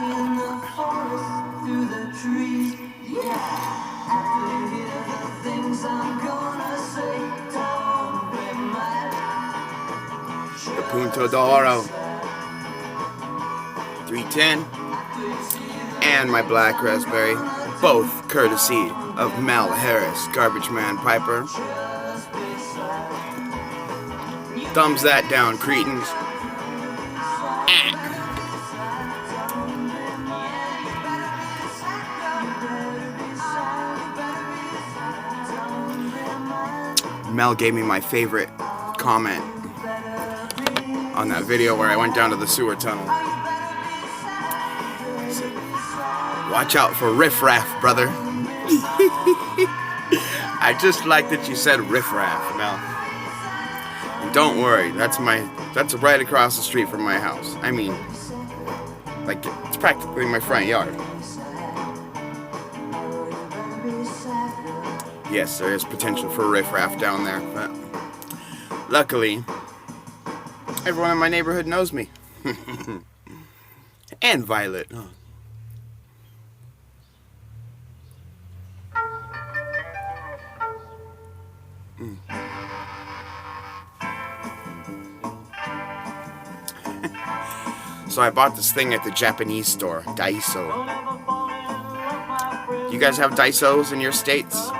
in the forest through the trees. Yeah, after you hear the things I'm gonna say, don't be mad. The Punto d'Oro 310 and my black raspberry, both courtesy of Mel Harris, Garbage Man Piper. Thumbs that down, cretins. Mel gave me my favorite comment on that video where I went down to the sewer tunnel. He said, "Watch out for riffraff, brother." I just like that you said riffraff, Mel. And don't worry, that's right across the street from my house. I mean, like, it's practically my front yard. Yes, there is potential for riffraff down there, but luckily, everyone in my neighborhood knows me. And Violet. Oh. So I bought this thing at the Japanese store, Daiso. You guys have Daisos in your states?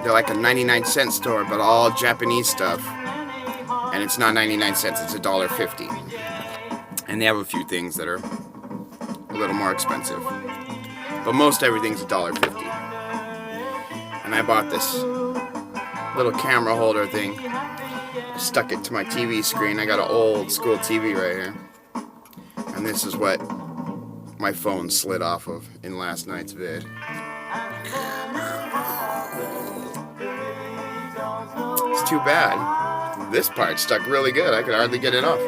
They're like a 99-cent store, but all Japanese stuff. And it's not 99 cents, it's $1.50. And they have a few things that are a little more expensive. But most everything's $1.50. And I bought this little camera holder thing. Stuck it to my TV screen. I got an old school TV right here. And this is what my phone slid off of in last night's vid. It's too bad. This part stuck really good. I could hardly get it off.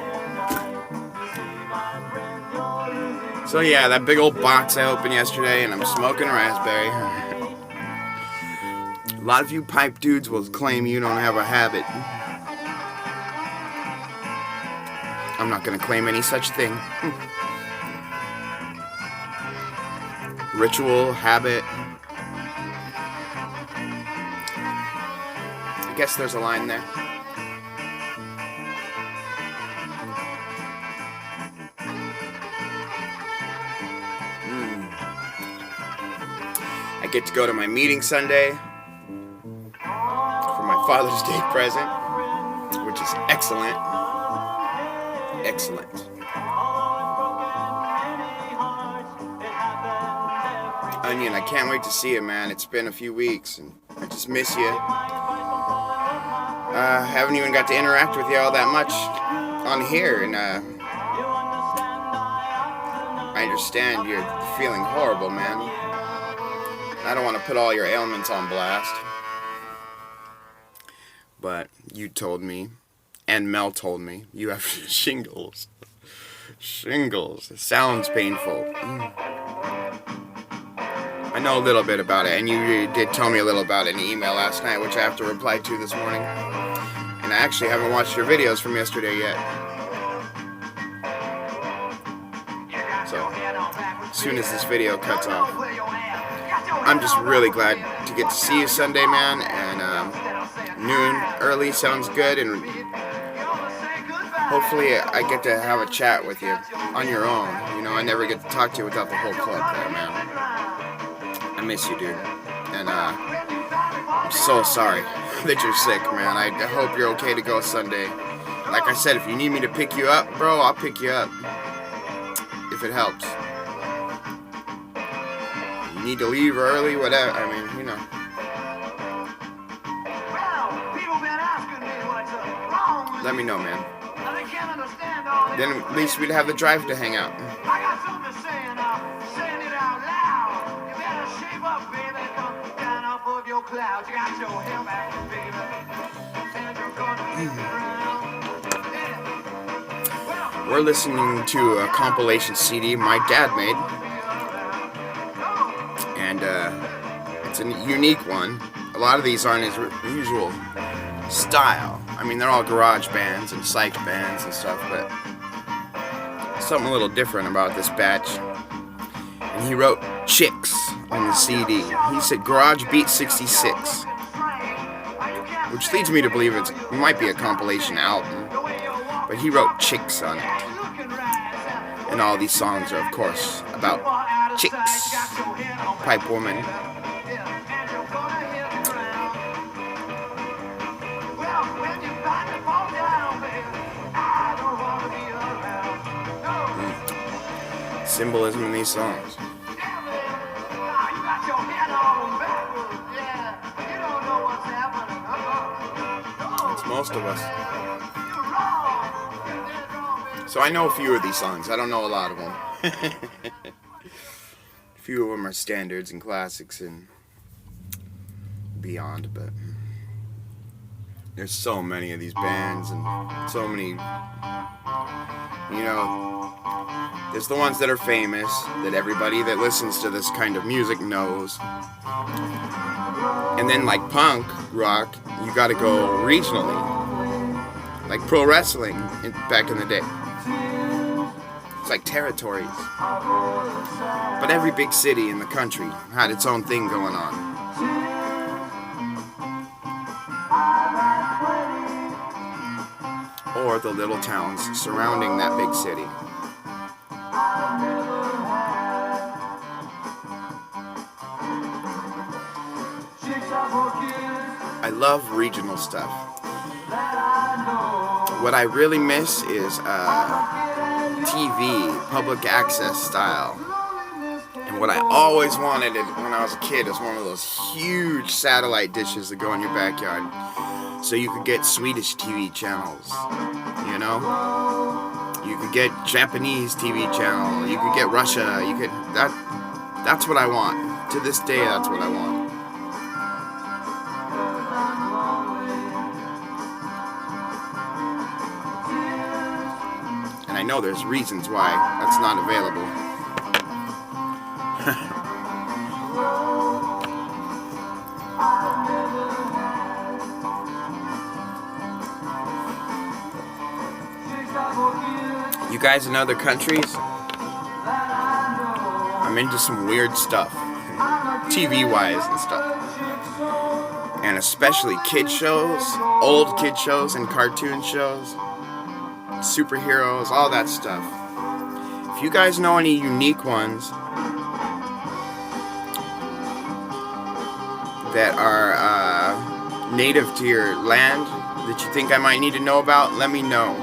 So yeah, that big old box I opened yesterday, and I'm smoking a raspberry. A lot of you pipe dudes will claim you don't have a habit. I'm not going to claim any such thing. Ritual, habit. I guess there's a line there. I get to go to my meeting Sunday for my Father's Day present, which is excellent. Excellent. Onion, I can't wait to see you, man. It's been a few weeks, and I just miss you. Haven't even got to interact with you all that much on here, and I understand you're feeling horrible, man. I don't want to put all your ailments on blast, but you told me, and Mel told me, you have shingles. Shingles. It sounds painful. I know a little bit about it, and you did tell me a little about it in an email last night, which I have to reply to this morning. And I actually haven't watched your videos from yesterday yet. So, as soon as this video cuts off, I'm just really glad to get to see you Sunday, man. And noon early sounds good, and hopefully I get to have a chat with you on your own. You know, I never get to talk to you without the whole club there, man. I miss you, dude. And I'm so sorry that you're sick, man. I hope you're okay to go Sunday. Like I said, if you need me to pick you up, bro, I'll pick you up. If it helps. You need to leave early, whatever. I mean, you know. Let me know, man. Then at least we'd have the drive to hang out. We're listening to a compilation CD my dad made, and it's a unique one. A lot of these aren't his usual style. I mean, they're all garage bands and psych bands and stuff, but something a little different about this batch. He wrote Chicks on the CD. He said Garage Beat 66, which leads me to believe it might be a compilation album, but he wrote Chicks on it. And all these songs are, of course, about chicks, pipe woman. Symbolism in these songs. It's most of us. So I know a few of these songs. I don't know a lot of them. A few of them are standards and classics and beyond, but there's so many of these bands and so many, you know, there's the ones that are famous, that everybody that listens to this kind of music knows. And then like punk rock, you gotta go regionally. Like pro wrestling back in the day. It's like territories. But every big city in the country had its own thing going on. Or the little towns surrounding that big city. I love regional stuff. What I really miss is TV, public access style. And what I always wanted when I was a kid is one of those huge satellite dishes that go in your backyard, so you could get Swedish TV channels, you know? You could get Japanese TV channel, you could get Russia, you could, that's what I want. To this day, that's what I want. And I know there's reasons why that's not available. You guys in other countries, I'm into some weird stuff, TV-wise and stuff. And especially kid shows, old kid shows and cartoon shows, superheroes, all that stuff. If you guys know any unique ones that are native to your land that you think I might need to know about, let me know.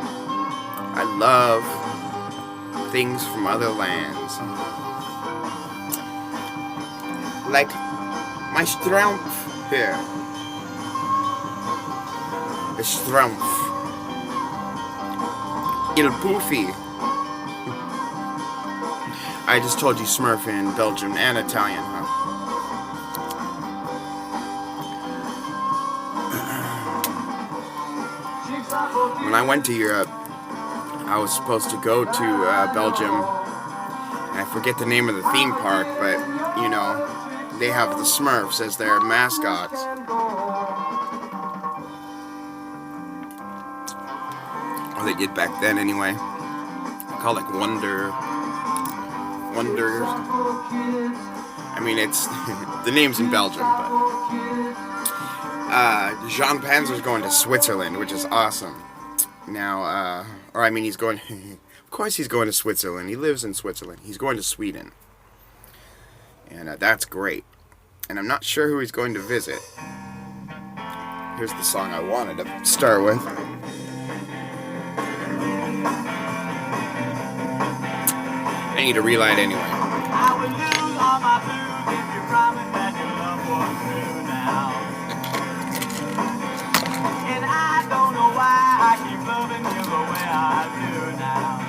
I love things from other lands. Like my strumpf here. The strumpf. Il Poofy. I just told you Smurf in Belgium and Italian, huh? When I went to Europe, I was supposed to go to Belgium, and I forget the name of the theme park, but, you know, they have the Smurfs as their mascots. Or they did back then anyway. Called like Wonder. I mean, it's the name's in Belgium, but Jean Panzer's going to Switzerland, which is awesome. Now, or I mean, he's going. Of course, he's going to Switzerland. He lives in Switzerland. He's going to Sweden, and that's great. And I'm not sure who he's going to visit. Here's the song I wanted to start with. I need to relight anyway. I would lose all my blues if you promised that your love was true now. And I don't know why I keep loving you the way I do now.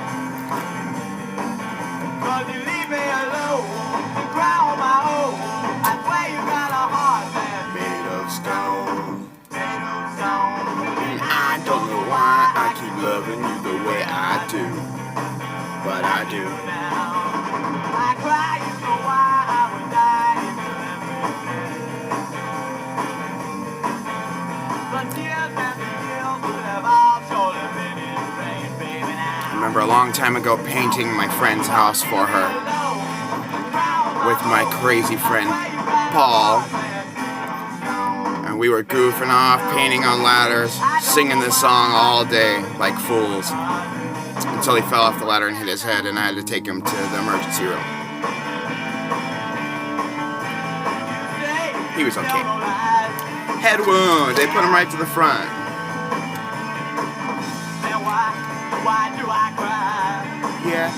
'Cause you leave me alone, cry on my own. I swear you got a heart that's made of stone. Made of stone. And I don't know why I keep loving you the way I do. But I do. I cry, you know why I would die if you let me stay. But tears and the guilt would have all surely been in vain, baby. Now I remember a long time ago painting my friend's house for her. cry with my crazy friend Paul. And we were goofing off, painting on ladders, singing this song all day like fools. Until he fell off the ladder and hit his head, and I had to take him to the emergency room. He was okay. Head wound. They put him right to the front. Why do I cry? Yeah.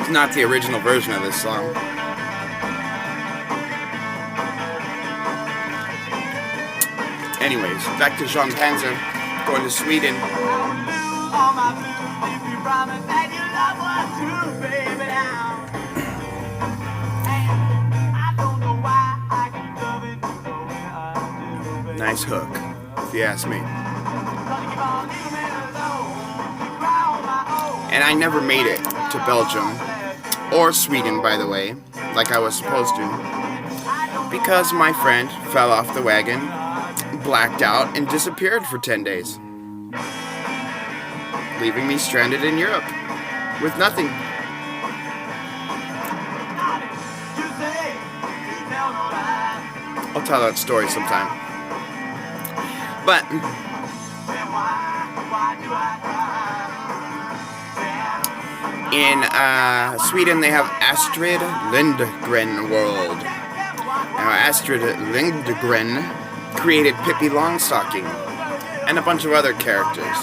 It's not the original version of this song. Anyways, back to Jean Panzer, going to Sweden. Nice hook, if you ask me. And I never made it to Belgium, or Sweden, by the way, like I was supposed to, because my friend fell off the wagon, blacked out, and disappeared for 10 days, leaving me stranded in Europe with nothing. I'll tell that story sometime. But in Sweden they have Astrid Lindgren World. Now Astrid Lindgren created Pippi Longstocking and a bunch of other characters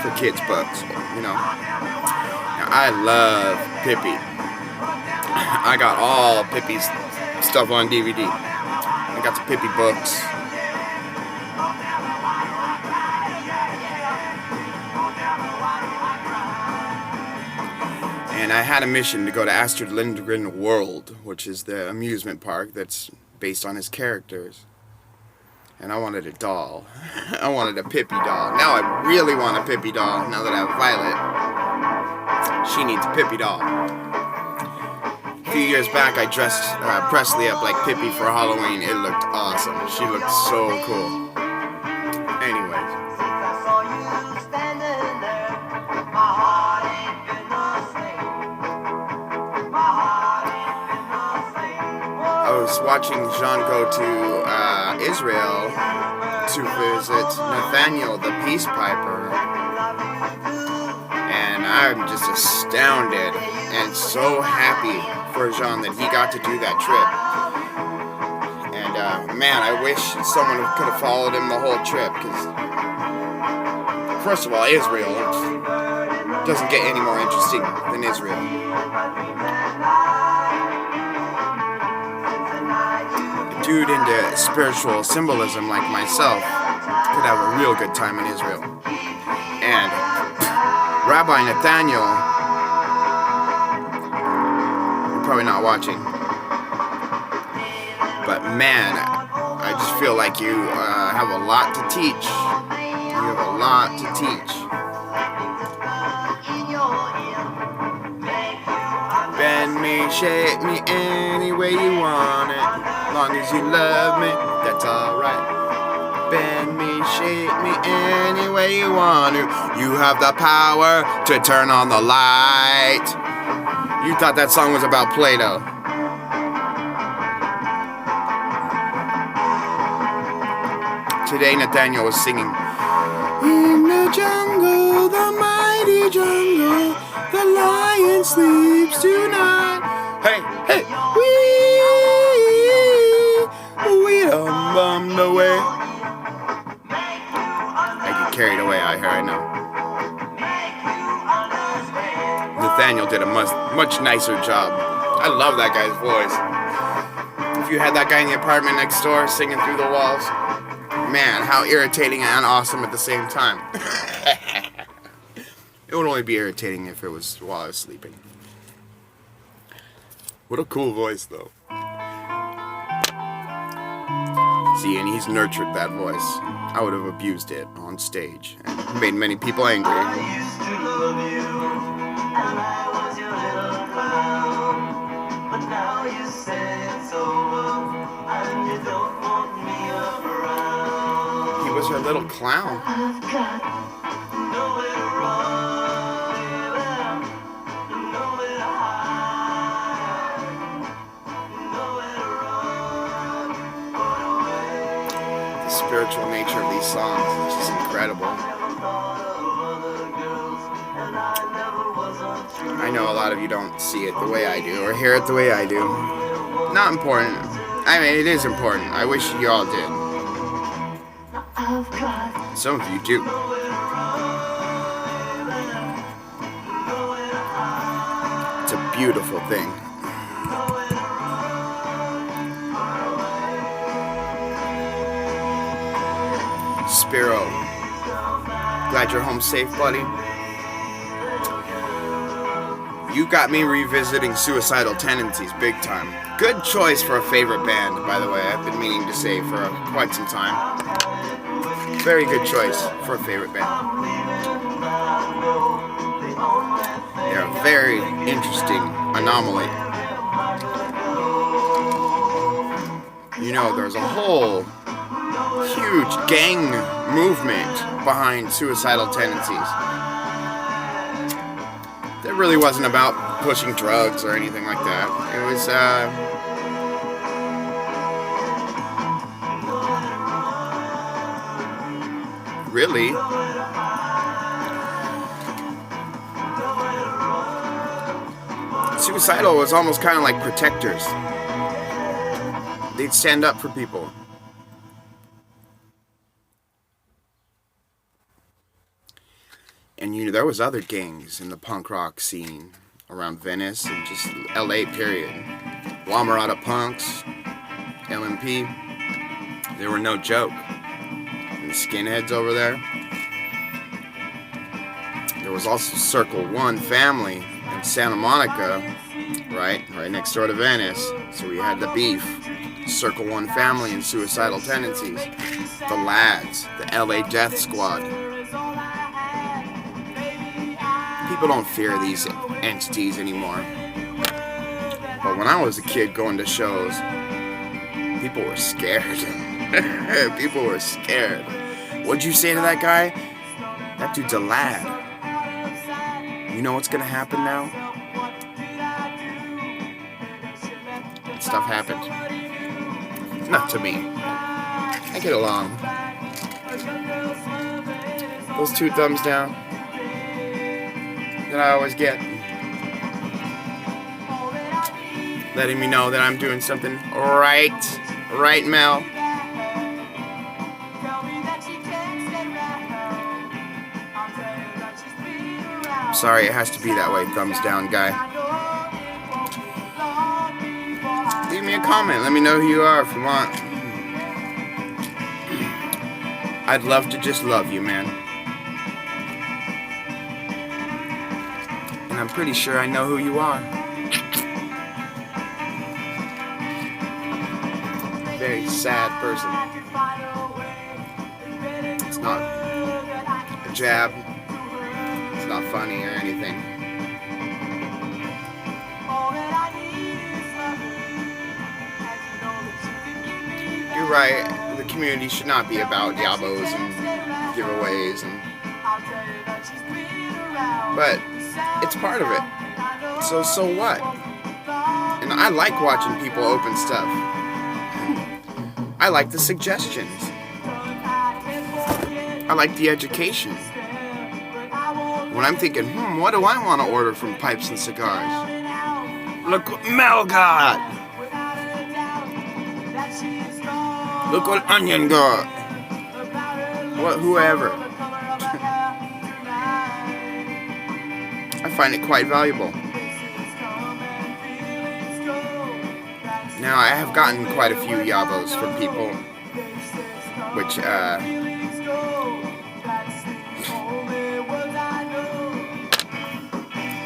for kids' books, you know. Now, I love Pippi. I got all Pippi's stuff on DVD. I got the Pippi books. And I had a mission to go to Astrid Lindgren World, which is the amusement park that's based on his characters. And I wanted a doll. I wanted a Pippi doll. Now I really want a Pippi doll, now that I have Violet. She needs a Pippi doll. A few years back, I dressed Presley up like Pippi for Halloween. It looked awesome. She looked so cool. Anyways. I was watching Jean go to Israel to visit Nathaniel, the peace piper, and I'm just astounded and so happy for Jean that he got to do that trip. And man, I wish someone could have followed him the whole trip, because first of all, Israel doesn't get any more interesting than Israel. A dude into spiritual symbolism like myself could have a real good time in Israel. And Rabbi Nathaniel, you're probably not watching, but man, I just feel like you have a lot to teach. You have a lot to teach. Bend me, shape me any way you want it. Long as you love me, that's alright. Bend me, shape me any way you want to. You have the power to turn on the light. You thought that song was about Play-Doh. Today Nathaniel was singing, in the jungle, the mighty jungle, the lion sleeps tonight. Hey, hey, we done bummed away. I get carried away out here, I know. Nathaniel did a much nicer job. I love that guy's voice. If you had that guy in the apartment next door singing through the walls, man, how irritating and awesome at the same time. It would only be irritating if it was while I was sleeping. What a cool voice, though. See, and he's nurtured that voice. I would have abused it on stage and made many people angry. I used to love you, and I was your little clown. But now you say it's over, and you don't want me around. He was her little clown. I've got no spiritual nature of these songs. It's just incredible. I know a lot of you don't see it the way I do or hear it the way I do. Not important. I mean, it is important. I wish you all did. Some of you do. It's a beautiful thing. Spiro, glad you're home safe, buddy. You got me revisiting Suicidal Tendencies big time. Good choice for a favorite band, by the way. I've been meaning to say for quite some time. Very good choice for a favorite band. They're a very interesting anomaly. You know, there's a whole huge gang movement behind Suicidal Tendencies. It really wasn't about pushing drugs or anything like that. It was, really, Suicidal was almost kind of like protectors. They'd stand up for people. And you know, there was other gangs in the punk rock scene around Venice and just LA period. Wamarada Punks, LMP, they were no joke. And the skinheads over there. There was also Circle One family in Santa Monica, right next door to Venice. So we had the beef. Circle One family and Suicidal Tendencies. The Lads, the LA Death Squad. People don't fear these entities anymore. But when I was a kid going to shows, people were scared. People were scared. What'd you say to that guy? That dude's a lad. You know what's gonna happen now? Stuff happened. Not to me. I get along. Those 2 thumbs down that I always get, letting me know that I'm doing something right, Mel. Sorry, it has to be that way, thumbs down guy. Leave me a comment, let me know who you are if you want. I'd love to just love you, man. And I'm pretty sure I know who you are. Very sad person. It's not a jab. It's not funny or anything. You're right. The community should not be about yabos and giveaways but it's part of it. So what? And I like watching people open stuff. I like the suggestions. I like the education. When I'm thinking, what do I want to order from Pipes and Cigars? Look what Mel got! Look what Onion got! What, whoever. I find it quite valuable. Now, I have gotten quite a few yabos from people, which,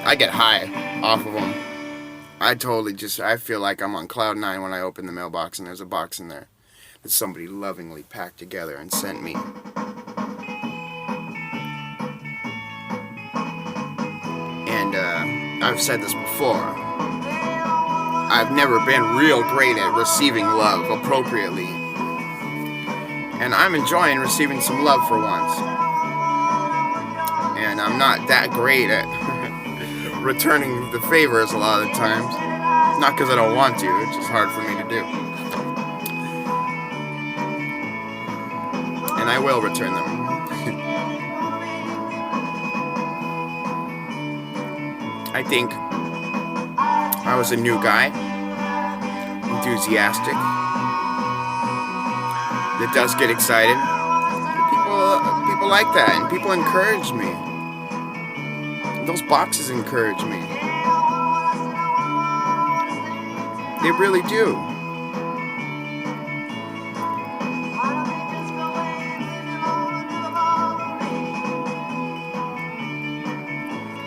I get high off of them. I feel like I'm on cloud 9 when I open the mailbox and there's a box in there that somebody lovingly packed together and sent me. And, I've said this before. I've never been real great at receiving love appropriately. And I'm enjoying receiving some love for once. And I'm not that great at returning the favors a lot of the times. Not because I don't want to, it's just hard for me to do. and I will return them. I think I was a new guy, enthusiastic, that does get excited. People like that, and people encourage me. Those boxes encourage me. They really do.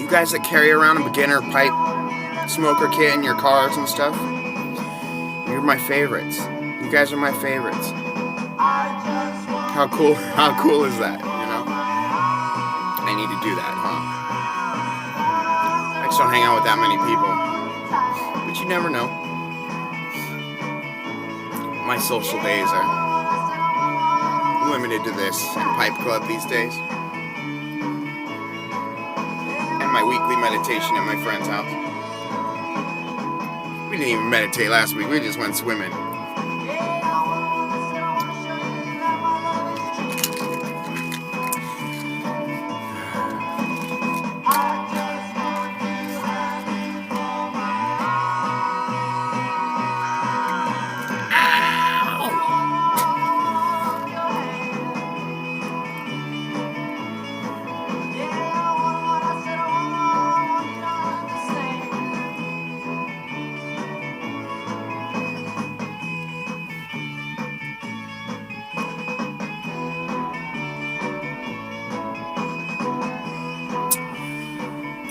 You guys that carry around a beginner pipe smoker kit in your cars and stuff, you're my favorites. You guys are my favorites. How cool is that, you know? I need to do that, huh? I just don't hang out with that many people. But you never know. My social days are limited to this and Pipe Club these days. And my weekly meditation at my friend's house. We didn't even meditate last week, we just went swimming.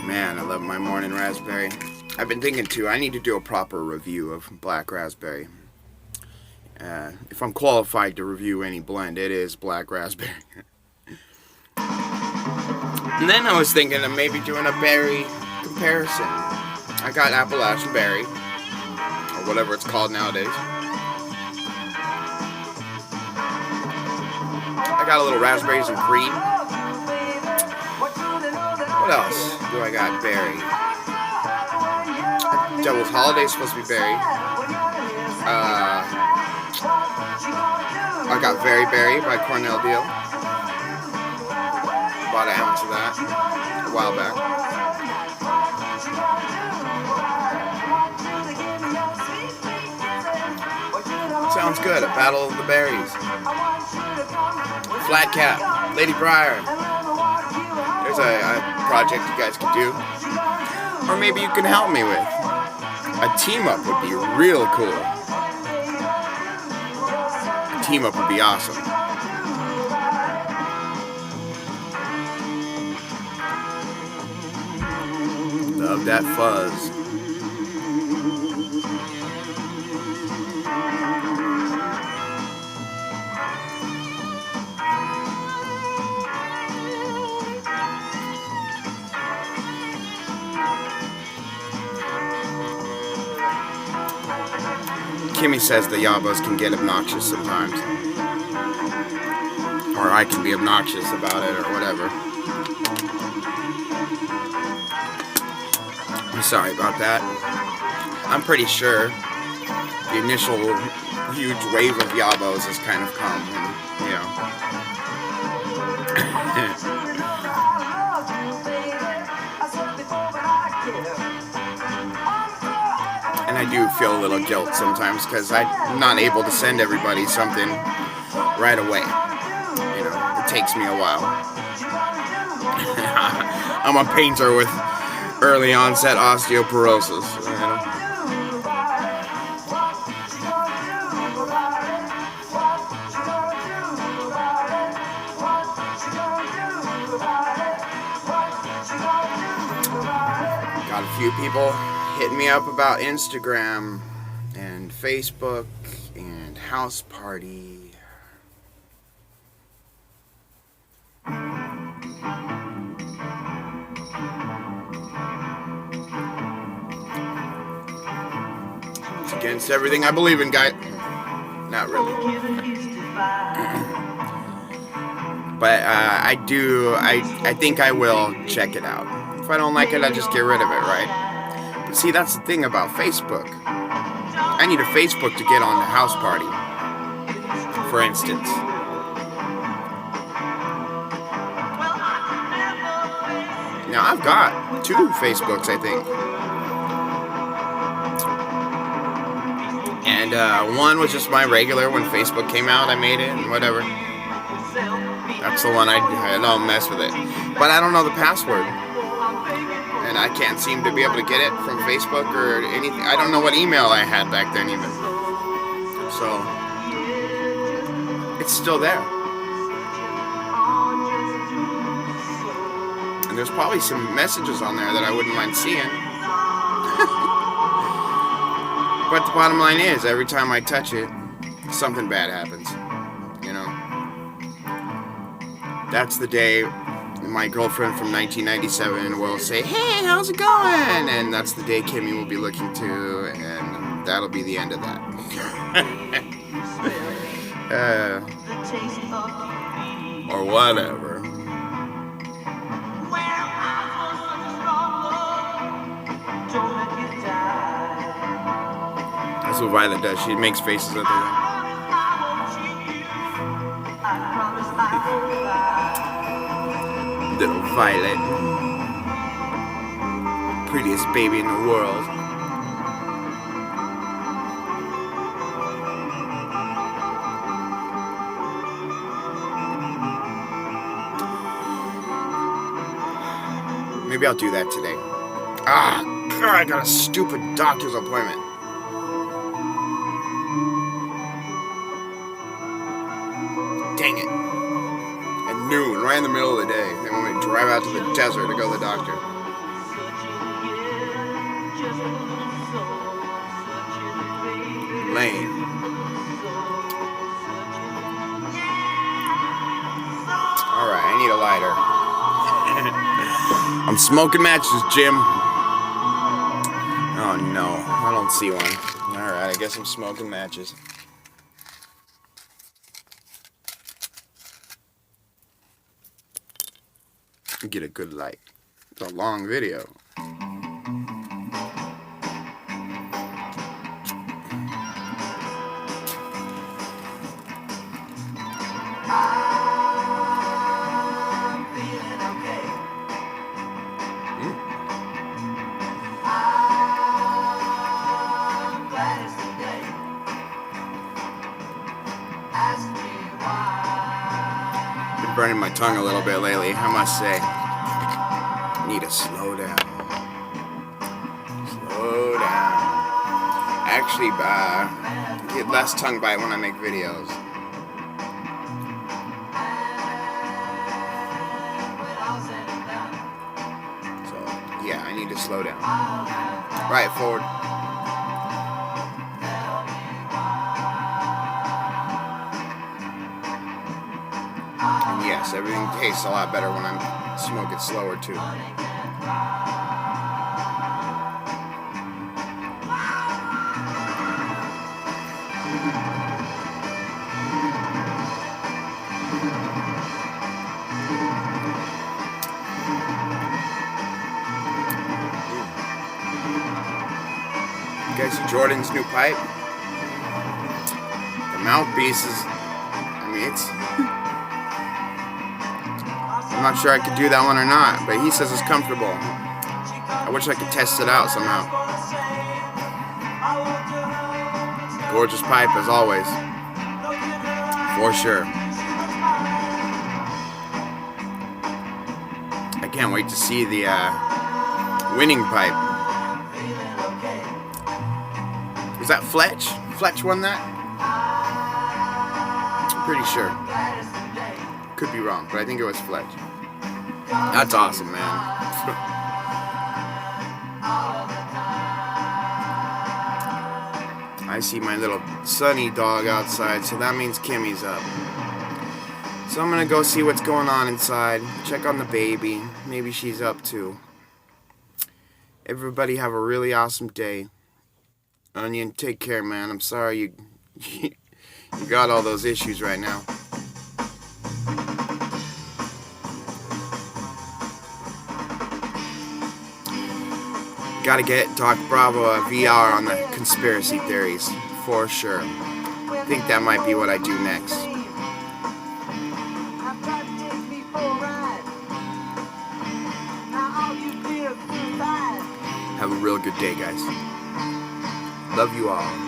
Man, I love my Mornin raspberry. I've been thinking too, I need to do a proper review of black raspberry. If I'm qualified to review any blend, it is black raspberry. And then I was thinking of maybe doing a berry comparison. I got Appalachian berry, or whatever it's called nowadays. I got a little raspberries and cream. What else do I got? Berry. Devil's Holiday's supposed to be berry. I got Very Berry by Cornell Deal. Bought an ounce of that a while back. Sounds good. A Battle of the Berries. Flat Cap. Lady Briar. There's a project you guys could do. Or maybe you can help me with. A team up would be real cool. A team up would be awesome. Love that fuzz. Kimmy says the yabos can get obnoxious sometimes. Or I can be obnoxious about it or whatever. I'm sorry about that. I'm pretty sure the initial huge wave of yabos has kind of come, and, you know. And I do feel a little guilt sometimes because I'm not able to send everybody something right away. You know, it takes me a while. I'm a painter with early onset osteoporosis. You know? Got a few people hitting me up about Instagram and Facebook and House Party. It's against everything I believe in, guy. Not really. But I think I will check it out. If I don't like it, I just get rid of it, right? But see, that's the thing about Facebook. I need a Facebook to get on the House Party, for instance. Now I've got 2 Facebooks, I think. And one was just my regular when Facebook came out. I made it and whatever. That's the one I don't mess with it. But I don't know the password. And I can't seem to be able to get it from Facebook or anything. I don't know what email I had back then even. So it's still there. And there's probably some messages on there that I wouldn't mind seeing. But the bottom line is, every time I touch it, something bad happens. You know? That's the day my girlfriend from 1997 will say, "Hey, how's it going?" And that's the day Kimmy will be looking to, and that'll be the end of that. Or whatever. That's what Violet does. She makes faces at the little Violet, prettiest baby in the world. Maybe I'll do that today. Ah, God, I got a stupid doctor's appointment. Dang it. At noon, right in the middle of the day. They want me to drive out to the desert to go to the doctor. Lame. Alright, I need a lighter. I'm smoking matches, Jim. Oh no, I don't see one. Alright, I guess I'm smoking matches. Get a good light. It's a long video. Been burning my tongue a little bit lately, I must say. Need to slow down. Slow down. Actually, get less tongue bite when I make videos. So, yeah, I need to slow down. Right, forward. And yes, everything tastes a lot better when I'm smoking slower too. You guys see Jordan's new pipe? The mouthpiece is, I mean, it's I'm not sure I could do that one or not, but he says it's comfortable. I wish I could test it out somehow. Gorgeous pipe as always. For sure. I can't wait to see the winning pipe. Was that Fletch? Fletch won that? I'm pretty sure. Could be wrong, but I think it was Fletch. That's awesome, man. I see my little sunny dog outside, so that means Kimmy's up. So I'm gonna go see what's going on inside, check on the baby. Maybe she's up too. Everybody have a really awesome day. Onion, take care, man. I'm sorry you got all those issues right now. Gotta get Doc Bravo a VR on the conspiracy theories, for sure. I think that might be what I do next. good day, guys. Love you all.